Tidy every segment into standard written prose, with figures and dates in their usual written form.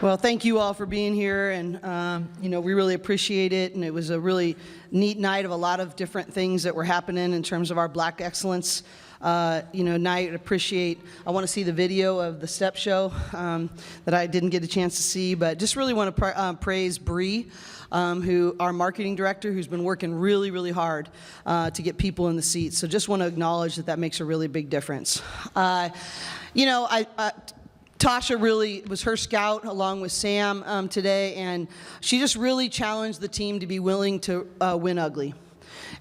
Well, thank you all for being here, and we really appreciate it. And it was a really neat night of a lot of different things that were happening in terms of our Black Excellence night. I want to see the video of the step show that I didn't get a chance to see, but just really want to praise Bree, who our marketing director, who's been working really, really hard to get people in the seats. So just want to acknowledge that makes a really big difference. Tasha really was her scout along with Sam today, and she just really challenged the team to be willing to win ugly.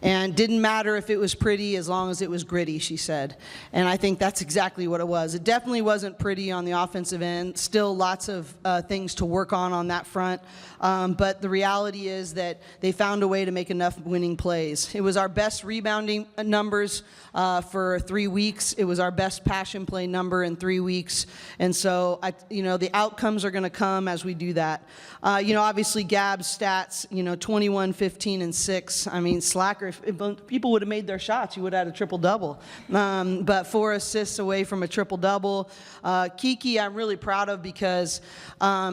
And didn't matter if it was pretty as long as it was gritty, she said. And I think that's exactly what it was. It definitely wasn't pretty on the offensive end. Still lots of things to work on that front. But the reality is that they found a way to make enough winning plays. It was our best rebounding numbers for 3 weeks. It was our best passion play number in 3 weeks. And so, the outcomes are going to come as we do that. Obviously, Gab's stats, 21, 15, and 6. I mean, Slacker, if people would have made their shots, you would have had a triple-double. But 4 assists away from a triple-double. Kiki, I'm really proud of because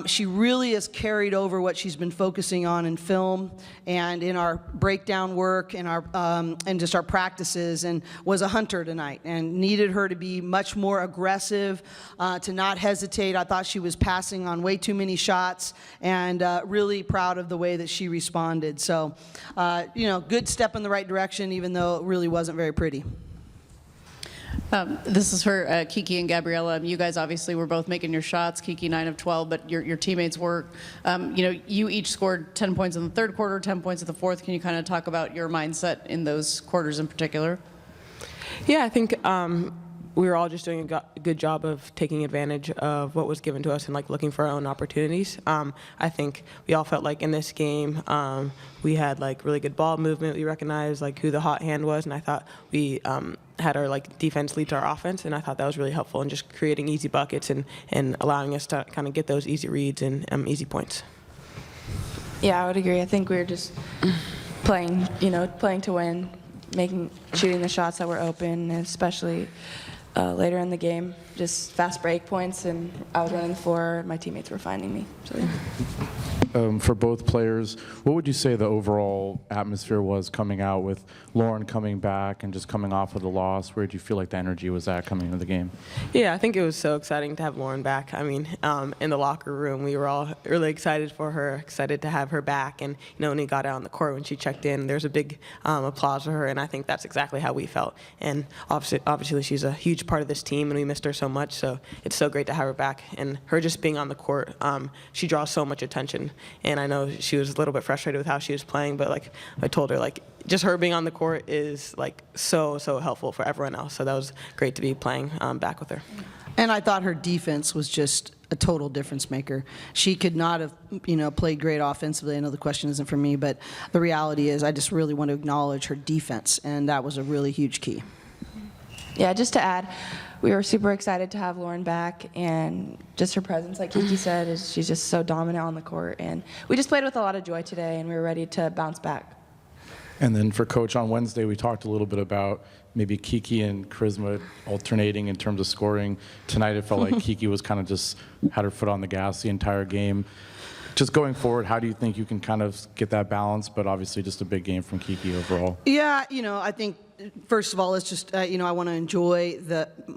she really has carried over what she's been focusing on in film and in our breakdown work and and just our practices, and was a hunter tonight and needed her to be much more aggressive, to not hesitate. I thought she was passing on way too many shots, and really proud of the way that she responded. So, good step in the right direction, even though it really wasn't very pretty. This is for Kiki and Gabriella. You guys obviously were both making your shots. Kiki 9 of 12, but your teammates were. You each scored 10 points in the third quarter, 10 points in the fourth. Can you kind of talk about your mindset in those quarters in particular? Yeah, I think we were all just doing a good job of taking advantage of what was given to us and looking for our own opportunities. I think we all felt like in this game we had really good ball movement. We recognized who the hot hand was, and I thought we had our defense lead to our offense, and I thought that was really helpful in just creating easy buckets and allowing us to kind of get those easy reads and easy points. Yeah, I would agree. I think we were just playing to win, shooting the shots that were open, and especially later in the game, just fast break points, and I was running the floor, my teammates were finding me. So, yeah. For both players, what would you say the overall atmosphere was coming out with Lauren coming back and just coming off of the loss? Where did you feel like the energy was at coming into the game? Yeah, I think it was so exciting to have Lauren back. I mean, in the locker room, we were all really excited for her, excited to have her back. And, when we got out on the court, when she checked in, there's a big applause for her, and I think that's exactly how we felt. And obviously she's a huge part of this team, and we missed her so much, so it's so great to have her back. And her just being on the court, she draws so much attention. And I know she was a little bit frustrated with how she was playing, but I told her, just her being on the court is so helpful for everyone else. So that was great to be playing back with her. And I thought her defense was just a total difference maker. She could not have, played great offensively. I know the question isn't for me, but the reality is I just really want to acknowledge her defense, and that was a really huge key. Yeah, just to add, we were super excited to have Lauren back, and just her presence, like Kiki said, she's just so dominant on the court. And we just played with a lot of joy today, and we were ready to bounce back. And then for Coach, on Wednesday, we talked a little bit about maybe Kiki and Charisma alternating in terms of scoring. Tonight, it felt like Kiki was kind of just had her foot on the gas the entire game. Just going forward, how do you think you can kind of get that balance, but obviously just a big game from Kiki overall? Yeah, I think, first of all, it's just, I want to enjoy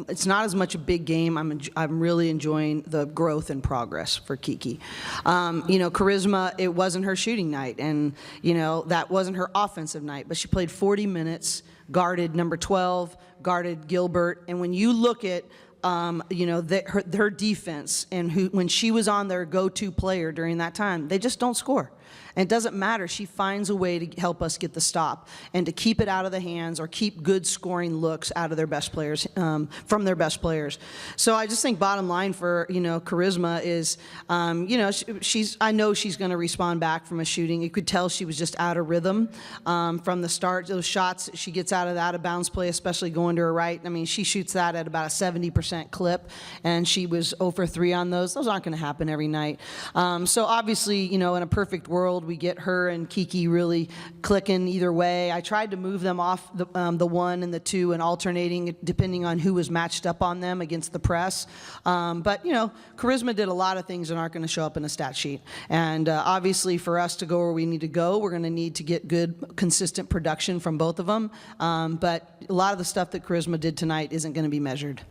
it's not as much a big game. I'm really enjoying the growth and progress for Kiki. Charisma, it wasn't her shooting night, and, that wasn't her offensive night, but she played 40 minutes, guarded number 12, guarded Gilbert, and when you look at her defense and when she was on their go-to player during that time, they just don't score. And it doesn't matter. She finds a way to help us get the stop and to keep it out of the hands or keep good scoring looks out of their best players, from their best players. So I just think bottom line for, Charisma is, I know she's going to respond back from a shooting. You could tell she was just out of rhythm from the start. Those shots she gets out of the out-of-bounds play, especially going to her right. I mean, she shoots that at about a 70% clip, and she was 0 for 3 on those. Those aren't going to happen every night. So obviously, in a perfect world, world we get her and Kiki really clicking either way. I tried to move them off the 1 and the 2 and alternating depending on who was matched up on them against the press. But, you know, Charisma did a lot of things that aren't going to show up in a stat sheet. And obviously for us to go where we need to go, we're going to need to get good, consistent production from both of them. But a lot of the stuff that Charisma did tonight isn't going to be measured.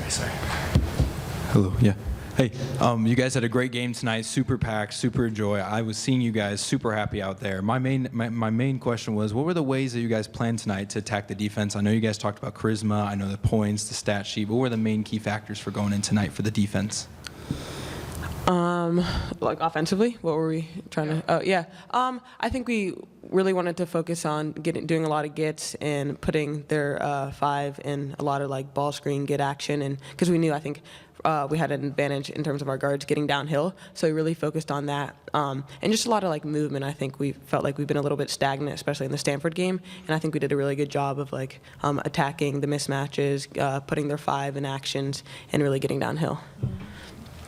Sorry. Hello, yeah. Hey, you guys had a great game tonight, super packed, super enjoy. I was seeing you guys super happy out there. My main question was, what were the ways that you guys planned tonight to attack the defense? I know you guys talked about charisma, I know the points, the stat sheet. What were the main key factors for going in tonight for the defense? Like offensively, what were we trying to? Oh yeah. I think we really wanted to focus on doing a lot of gets and putting their 5 in a lot of like ball screen, get action, and because we knew I think we had an advantage in terms of our guards getting downhill, so we really focused on that. And just a lot of like movement. I think we felt like we've been a little bit stagnant, especially in the Stanford game, and I think we did a really good job of like attacking the mismatches, putting their 5 in actions, and really getting downhill.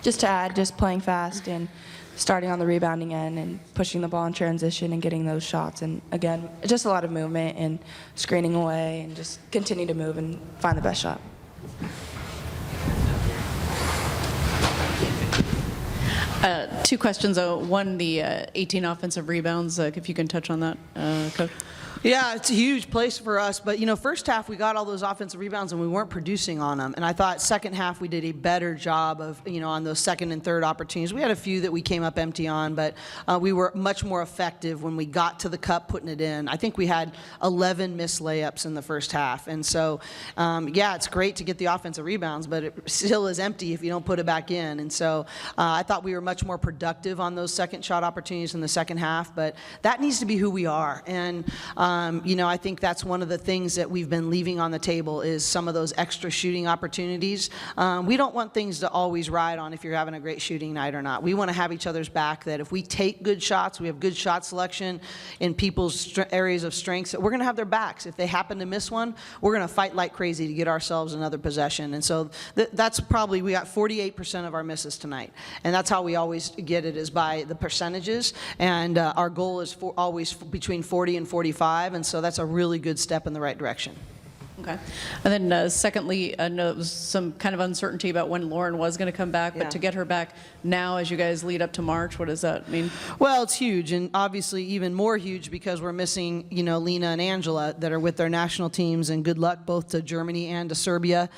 Just to add, just playing fast and starting on the rebounding end and pushing the ball in transition and getting those shots. And again, just a lot of movement and screening away and just continue to move and find the best shot. Two questions. One, the 18 offensive rebounds, if you can touch on that, Coach. Yeah, it's a huge place for us. But, you know, first half we got all those offensive rebounds and we weren't producing on them. And I thought second half we did a better job of, you know, on those second and third opportunities. We had a few that we came up empty on, but we were much more effective when we got to the cup putting it in. I think we had 11 missed layups in the first half. And so, yeah, it's great to get the offensive rebounds, but it still is empty if you don't put it back in. And so I thought we were much more productive on those second shot opportunities in the second half. But that needs to be who we are. And you know, I think that's one of the things that we've been leaving on the table is some of those extra shooting opportunities. We don't want things to always ride on if you're having a great shooting night or not. We want to have each other's back, that if we take good shots, we have good shot selection in people's areas of strengths, that we're going to have their backs. If they happen to miss one, we're going to fight like crazy to get ourselves another possession. And so that's probably, we got 48% of our misses tonight. And that's how we always get it, is by the percentages. And our goal is always between 40 and 45. And so that's a really good step in the right direction. Okay. And then secondly, I know there was some kind of uncertainty about when Lauren was going to come back, but Yeah. to get her back now as you guys lead up to March, what does that mean? Well, it's huge, and obviously even more huge because we're missing, you know, Lena and Angela that are with their national teams, and good luck both to Germany and to Serbia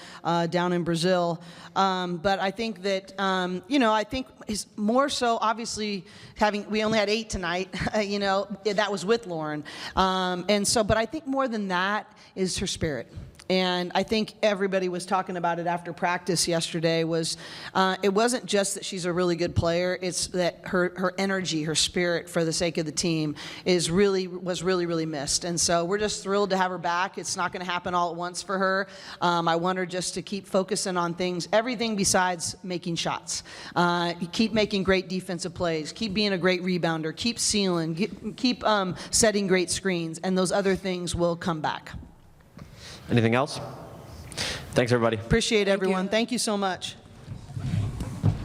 down in Brazil. But I think that, you know, I think it's more so obviously we only had 8 tonight, you know, that was with Lauren. And so, but I think more than that is her spirit. And I think everybody was talking about it after practice yesterday, was it wasn't just that she's a really good player, it's that her energy, her spirit for the sake of the team was really missed. And so we're just thrilled to have her back. It's not going to happen all at once for her. I want her just to keep focusing on everything besides making shots. Keep making great defensive plays, keep being a great rebounder, keep sealing, keep setting great screens, and those other things will come back. Anything else? Thanks, everybody. Appreciate everyone. Thank you so much.